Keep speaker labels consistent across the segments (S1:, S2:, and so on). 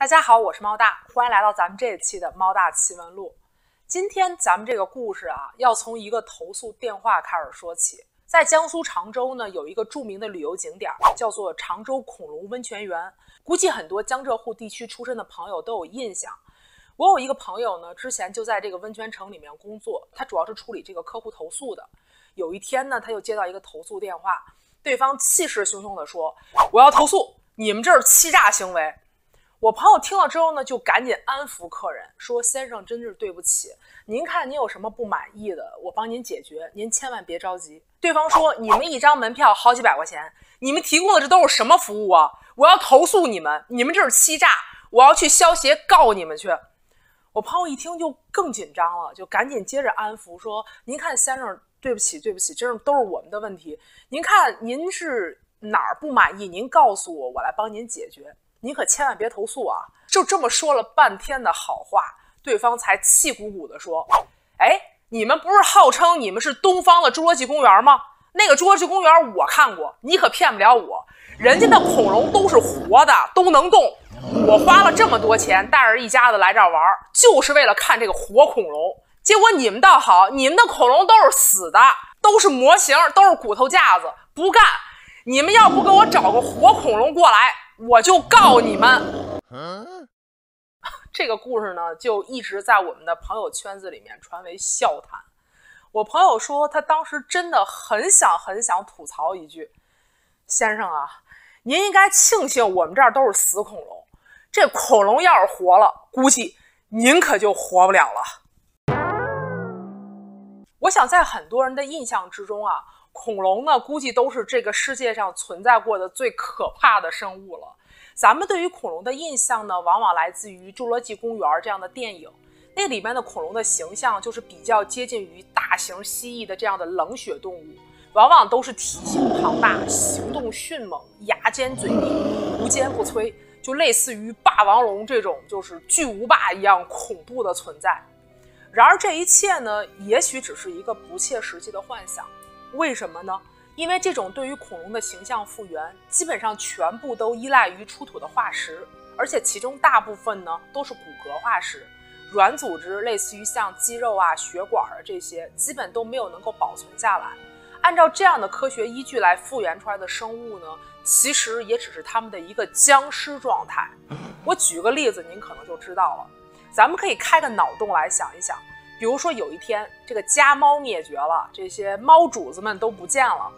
S1: 大家好，我是猫大，欢迎来到咱们这一期的猫大奇闻录。今天咱们这个故事啊，要从一个投诉电话开始说起。在江苏常州呢，有一个著名的旅游景点，叫做常州恐龙温泉园。估计很多江浙沪地区出身的朋友都有印象。我有一个朋友呢，之前就在这个温泉城里面工作，他主要是处理这个客户投诉的。有一天呢，他就接到一个投诉电话，对方气势汹汹地说：“我要投诉，你们这是欺诈行为。”我朋友听了之后呢，就赶紧安抚客人说：“先生，真是对不起，您看您有什么不满意的，我帮您解决，您千万别着急。”对方说：“你们一张门票好几百块钱，你们提供的这都是什么服务啊？我要投诉你们，你们这是欺诈，我要去消协告你们去。”我朋友一听就更紧张了，就赶紧接着安抚说：“您看先生，对不起，真是都是我们的问题。您看您是哪儿不满意，您告诉我，我来帮您解决。您可千万别投诉啊！”就这么说了半天的好话，对方才气鼓鼓地说：“哎，你们不是号称你们是东方的侏罗纪公园吗？那个侏罗纪公园我看过，你可骗不了我。人家的恐龙都是活的，都能动。我花了这么多钱带着一家子来这儿玩，就是为了看这个活恐龙。结果你们倒好，你们的恐龙都是死的，都是模型，都是骨头架子，不干！你们要不给我找个活恐龙过来，我就告你们。”这个故事呢，就一直在我们的朋友圈子里面传为笑谈。我朋友说，他当时真的很想吐槽一句：“先生啊，您应该庆幸我们这儿都是死恐龙，这恐龙要是活了，估计您可就活不了了。”我想在很多人的印象之中啊，恐龙呢，估计都是这个世界上存在过的最可怕的生物了。咱们对于恐龙的印象呢，往往来自于《侏罗纪公园》这样的电影，那里面的恐龙的形象就是比较接近于大型蜥蜴的这样的冷血动物，往往都是体型庞大、行动迅猛、牙尖嘴利、无坚不摧，就类似于霸王龙这种就是巨无霸一样恐怖的存在。然而这一切呢，也许只是一个不切实际的幻想。为什么呢？因为这种对于恐龙的形象复原，基本上全部都依赖于出土的化石，而且其中大部分呢都是骨骼化石，软组织类似于像肌肉啊、血管啊这些，基本都没有能够保存下来。按照这样的科学依据来复原出来的生物呢，其实也只是它们的一个僵尸状态。我举个例子，您可能就知道了。咱们可以开个脑洞来想一想，比如说有一天这个家猫灭绝了，这些猫主子们都不见了，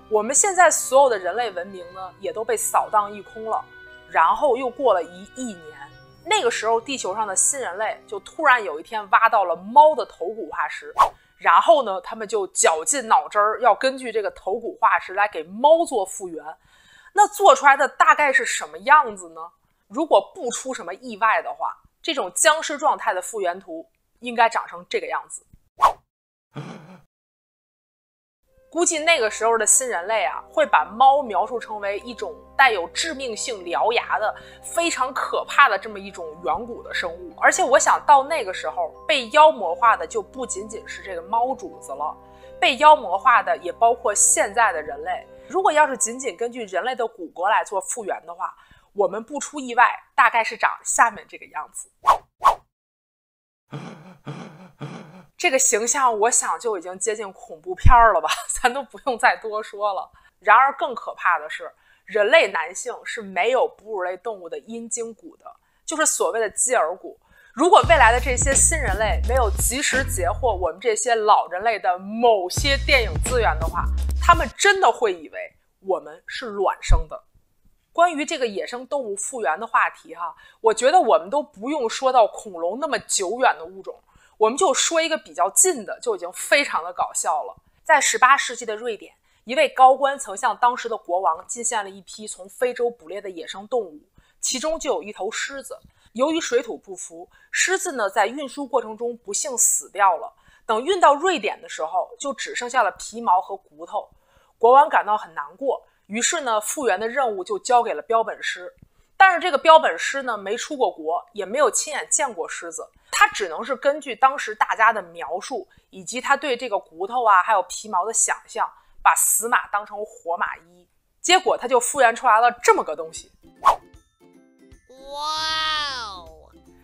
S1: 我们现在所有的人类文明呢，也都被扫荡一空了。然后又过了1亿年，那个时候地球上的新人类就突然有一天挖到了猫的头骨化石，然后呢，他们就绞尽脑汁儿要根据这个头骨化石来给猫做复原。那做出来的大概是什么样子呢？如果不出什么意外的话，这种僵尸状态的复原图应该长成这个样子。估计那个时候的新人类啊，会把猫描述成为一种带有致命性獠牙的非常可怕的这么一种远古的生物。而且我想到那个时候被妖魔化的就不仅仅是这个猫主子了，被妖魔化的也包括现在的人类。如果要是仅仅根据人类的骨骼来做复原的话，我们不出意外大概是长下面这个样子。这个形象我想就已经接近恐怖片了吧，咱都不用再多说了。然而更可怕的是，人类男性是没有哺乳类动物的阴茎骨的，就是所谓的基耳骨。如果未来的这些新人类没有及时截获我们这些老人类的某些电影资源的话，他们真的会以为我们是卵生的。关于这个野生动物复原的话题我觉得我们都不用说到恐龙那么久远的物种，我们就说一个比较近的，就已经非常的搞笑了。在18世纪的瑞典，一位高官曾向当时的国王进献了一批从非洲捕猎的野生动物，其中就有一头狮子。由于水土不服，狮子呢在运输过程中不幸死掉了。等运到瑞典的时候，就只剩下了皮毛和骨头。国王感到很难过，于是呢，复原的任务就交给了标本师。但是这个标本师呢，没出过国，也没有亲眼见过狮子，他只能是根据当时大家的描述，以及他对这个骨头还有皮毛的想象，把死马当成活马医。结果他就复原出来了这么个东西。哇！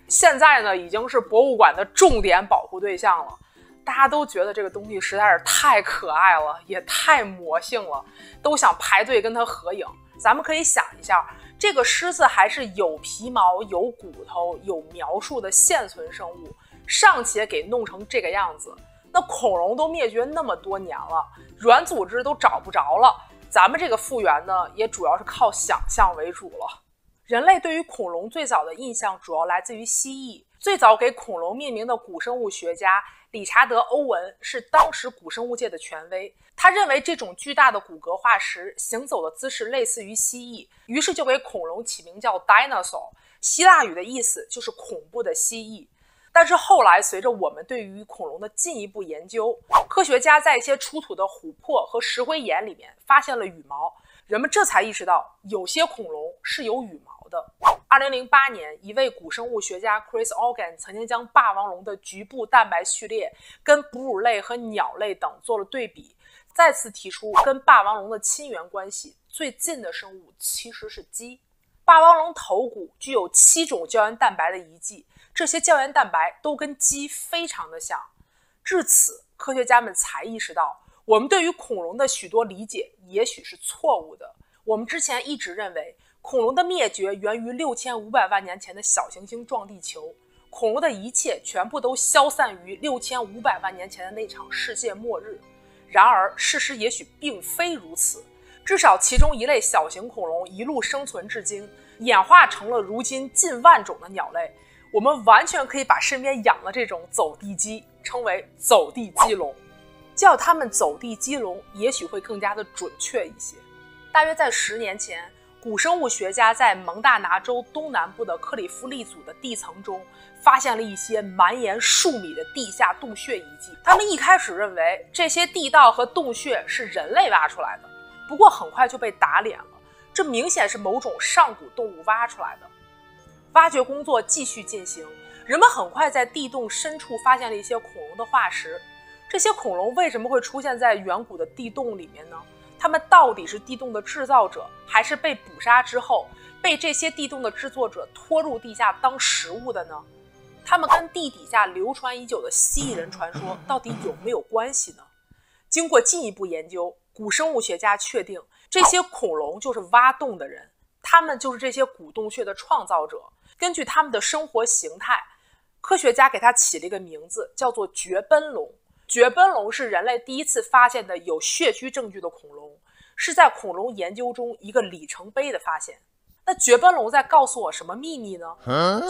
S1: 现在呢已经是博物馆的重点保护对象了。大家都觉得这个东西实在是太可爱了，也太魔性了，都想排队跟它合影。咱们可以想一下，这个狮子还是有皮毛、有骨头、有描述的现存生物，尚且给弄成这个样子，那恐龙都灭绝那么多年了，软组织都找不着了，咱们这个复原呢，也主要是靠想象为主了。人类对于恐龙最早的印象主要来自于蜥蜴，最早给恐龙命名的古生物学家理查德·欧文是当时古生物界的权威，他认为这种巨大的骨骼化石行走的姿势类似于蜥蜴，于是就给恐龙起名叫 dinosaur， 希腊语的意思就是恐怖的蜥蜴。但是后来随着我们对于恐龙的进一步研究，科学家在一些出土的琥珀和石灰岩里面发现了羽毛，人们这才意识到有些恐龙是有羽毛的。2008年，一位古生物学家 Chris Organ 曾经将霸王龙的局部蛋白序列跟哺乳类和鸟类等做了对比，再次提出跟霸王龙的亲缘关系最近的生物其实是鸡。霸王龙头骨具有7种胶原蛋白的遗迹，这些胶原蛋白都跟鸡非常的像。至此，科学家们才意识到，我们对于恐龙的许多理解也许是错误的。我们之前一直认为恐龙的灭绝源于6500万年前的小行星撞地球，恐龙的一切全部都消散于6500万年前的那场世界末日。然而事实也许并非如此，至少其中一类小型恐龙一路生存至今，演化成了如今近万种的鸟类。我们完全可以把身边养的这种走地鸡称为走地鸡龙，叫它们走地鸡龙也许会更加的准确一些。大约在10年前，古生物学家在蒙大拿州东南部的克里夫利组的地层中发现了一些绵延数米的地下洞穴遗迹。他们一开始认为这些地道和洞穴是人类挖出来的，不过很快就被打脸了，这明显是某种上古动物挖出来的。挖掘工作继续进行，人们很快在地洞深处发现了一些恐龙的化石。这些恐龙为什么会出现在远古的地洞里面呢？它们到底是地洞的制造者，还是被捕杀之后被这些地洞的制作者拖入地下当食物的呢？它们跟地底下流传已久的蜥蜴人传说到底有没有关系呢？经过进一步研究，古生物学家确定这些恐龙就是挖洞的人，他们就是这些古洞穴的创造者。根据他们的生活形态，科学家给它起了一个名字，叫做绝奔龙。绝奔龙是人类第一次发现的有血居证据的恐龙，是在恐龙研究中一个里程碑的发现。那绝奔龙在告诉我什么秘密呢？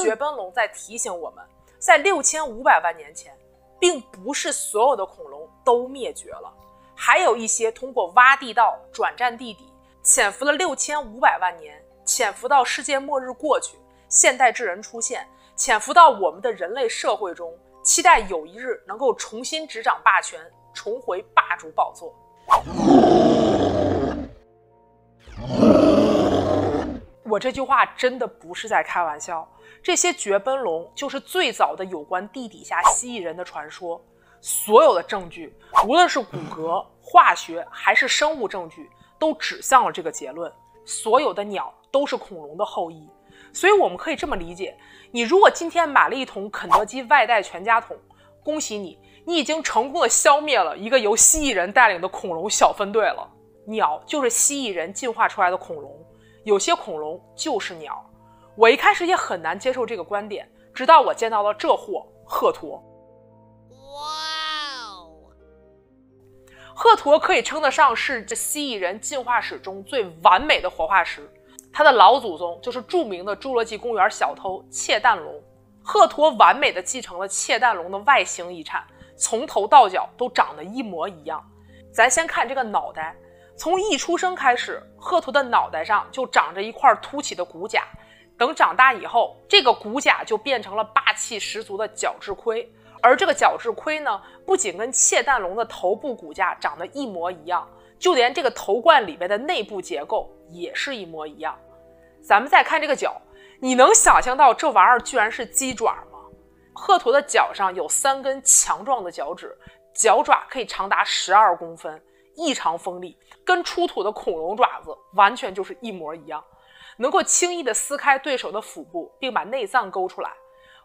S1: 绝奔龙在提醒我们，在6500万年前，并不是所有的恐龙都灭绝了，还有一些通过挖地道转战地底，潜伏了6500万年，潜伏到世界末日过去，现代智人出现，潜伏到我们的人类社会中，期待有一日能够重新执掌霸权，重回霸主宝座。我这句话真的不是在开玩笑，这些绝奔龙就是最早的有关地底下蜥蜴人的传说。所有的证据，无论是骨骼、化学还是生物证据，都指向了这个结论。所有的鸟都是恐龙的后裔。所以我们可以这么理解，你如果今天买了一桶肯德基外带全家桶，恭喜你，你已经成功的消灭了一个由蜥蜴人带领的恐龙小分队了。鸟就是蜥蜴人进化出来的恐龙，有些恐龙就是鸟。我一开始也很难接受这个观点，直到我见到了这货鹤鸵。鹤鸵可以称得上是这蜥蜴人进化史中最完美的活化石。它的老祖宗就是著名的侏罗纪公园小偷窃蛋龙。鹤鸵完美的继承了窃蛋龙的外形遗产，从头到脚都长得一模一样。咱先看这个脑袋，从一出生开始，鹤鸵的脑袋上就长着一块凸起的骨甲，等长大以后，这个骨甲就变成了霸气十足的角质盔。而这个角质盔呢，不仅跟窃蛋龙的头部骨架长得一模一样，就连这个头冠里面的内部结构也是一模一样。咱们再看这个脚，你能想象到这玩意儿居然是鸡爪吗？鹤鸵的脚上有3根强壮的脚趾，脚爪可以长达12公分，异常锋利，跟出土的恐龙爪子完全就是一模一样，能够轻易地撕开对手的腹部并把内脏勾出来。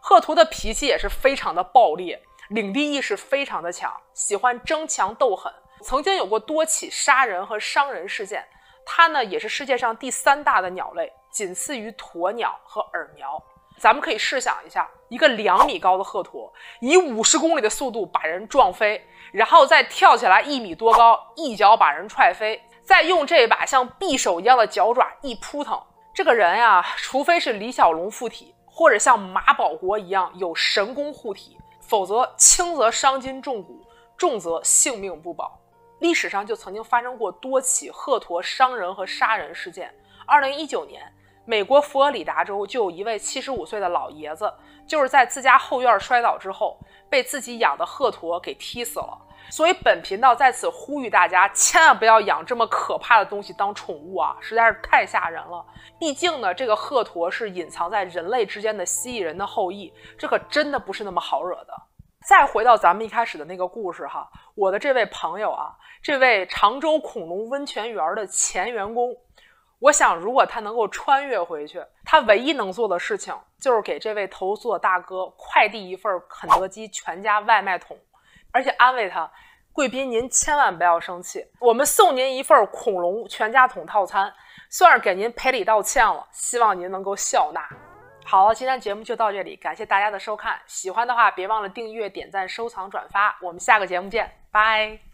S1: 贺图的脾气也是非常的暴烈，领地意识非常的强，喜欢争强斗狠，曾经有过多起杀人和伤人事件。它呢也是世界上第3大的鸟类，仅次于鸵鸟和耳苗。咱们可以试想一下，一个2米高的鹤鸵以50公里的速度把人撞飞，然后再跳起来1米多高，一脚把人踹飞，再用这把像匕首一样的脚爪一扑腾。这个人呀，除非是李小龙附体，或者像马保国一样有神功护体，否则轻则伤筋重骨，重则性命不保。历史上就曾经发生过多起鹤鸵伤人和杀人事件。2019年，美国佛罗里达州就有一位75岁的老爷子，就是在自家后院摔倒之后，被自己养的鹤鸵给踢死了。所以本频道在此呼吁大家，千万不要养这么可怕的东西当宠物啊，实在是太吓人了。毕竟呢，这个鹤鸵是隐藏在人类之间的蜥蜴人的后裔，这可真的不是那么好惹的。再回到咱们一开始的那个故事哈，我的这位朋友啊，这位常州恐龙温泉园的前员工，我想如果他能够穿越回去，他唯一能做的事情就是给这位投诉的大哥快递一份肯德基全家外卖桶，而且安慰他，贵宾您千万不要生气，我们送您一份恐龙全家桶套餐，算是给您赔礼道歉了，希望您能够笑纳。好了，今天节目就到这里，感谢大家的收看，喜欢的话别忘了订阅、点赞、收藏、转发，我们下个节目见，拜。